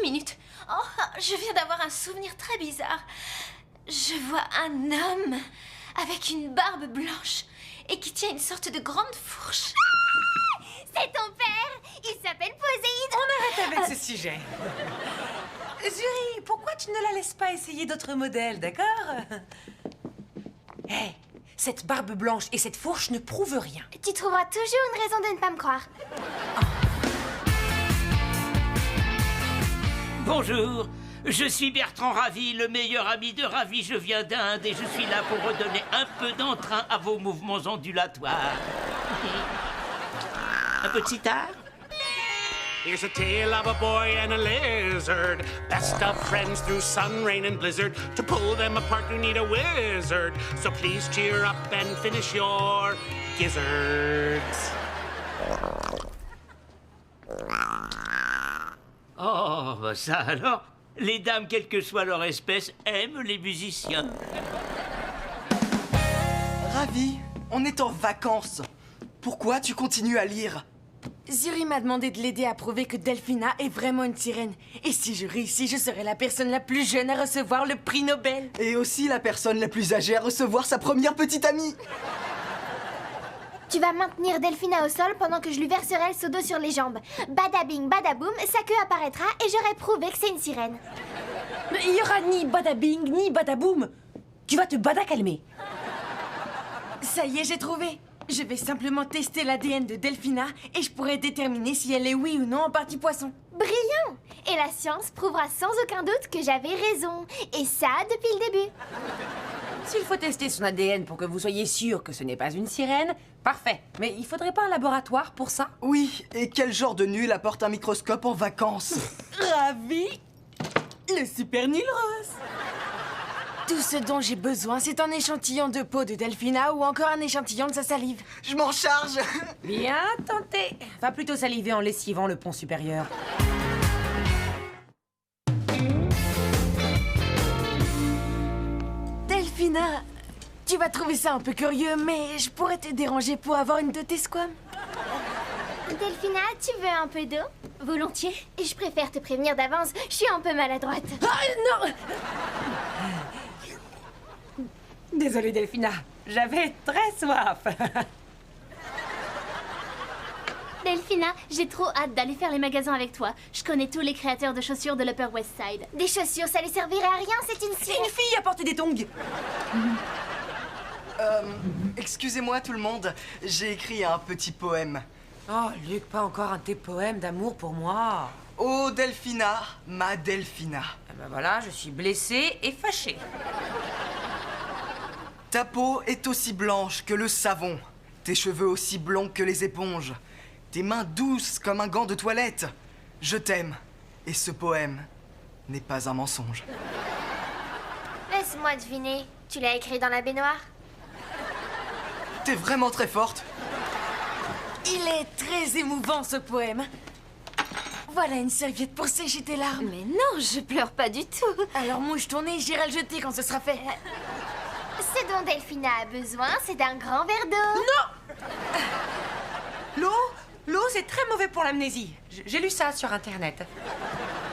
minute. Oh, je viens d'avoir un souvenir très bizarre. Je vois un homme avec une barbe blanche et qui tient une sorte de grande fourche. Ah, c'est ton père. Il s'appelle Poséide. On arrête avec ce sujet. Zuri, pourquoi tu ne la laisses pas essayer d'autres modèles, d'accord? Hé, cette barbe blanche et cette fourche ne prouvent rien. Tu trouveras toujours une raison de ne pas me croire. Bonjour, je suis Bertrand Ravi, le meilleur ami de Ravi. Je viens d'Inde et je suis là pour redonner un peu d'entrain à vos mouvements ondulatoires. Un peu de sitar? Here's a tale of a boy and a lizard, best of friends through sun, rain, and blizzard. To pull them apart, you need a wizard. So please cheer up and finish your gizzards. Oh, bah ça alors, les dames, quelle que soit leur espèce, aiment les musiciens. Ravi, on est en vacances. Pourquoi tu continues à lire? Zuri m'a demandé de l'aider à prouver que Delphina est vraiment une sirène. Et si je réussis, je serai la personne la plus jeune à recevoir le prix Nobel. Et aussi la personne la plus âgée à recevoir sa première petite amie. Tu vas maintenir Delphina au sol pendant que je lui verserai le seau d'eau sur les jambes. Badabing, badaboum, sa queue apparaîtra et j'aurai prouvé que c'est une sirène. Mais il y aura ni badabing, ni badaboum. Tu vas te badacalmer. Ça y est, j'ai trouvé. Je vais simplement tester l'ADN de Delphina et je pourrai déterminer si elle est oui ou non en partie poisson. Brillant! Et la science prouvera sans aucun doute que j'avais raison. Et ça, depuis le début. S'il faut tester son ADN pour que vous soyez sûr que ce n'est pas une sirène, parfait. Mais il faudrait pas un laboratoire pour ça? Oui, et quel genre de nul apporte un microscope en vacances? Ravi! Le super nul rose! Tout ce dont j'ai besoin, c'est un échantillon de peau de Delphina ou encore un échantillon de sa salive. Je m'en charge. Bien tenté. Va plutôt saliver en lessivant le pont supérieur. Delphina, tu vas trouver ça un peu curieux, mais je pourrais te déranger pour avoir une de tes squames. Delphina, tu veux un peu d'eau? Volontiers. Je préfère te prévenir d'avance, je suis un peu maladroite. Ah non! Désolée Delphina, j'avais très soif. Delphina, j'ai trop hâte d'aller faire les magasins avec toi. Je connais tous les créateurs de chaussures de l'Upper West Side. Des chaussures, ça lui servirait à rien, c'est une C'est sirène. une fille à porter des tongs. Excusez-moi tout le monde, j'ai écrit un petit poème. Oh Luc, pas encore un de tes poèmes d'amour pour moi. Oh Delphina, ma Delphina. Ah ben voilà, je suis blessée et fâchée. Ta peau est aussi blanche que le savon, tes cheveux aussi blonds que les éponges, tes mains douces comme un gant de toilette. Je t'aime, et ce poème n'est pas un mensonge. Laisse-moi deviner, tu l'as écrit dans la baignoire? T'es vraiment très forte. Il est très émouvant ce poème. Voilà une serviette pour sécher tes larmes. Mais non, je pleure pas du tout. Alors mouche ton nez, j'irai le jeter quand ce sera fait. Ce dont Delphina a besoin, c'est d'un grand verre d'eau. L'eau, c'est très mauvais pour l'amnésie. J'ai lu ça sur Internet.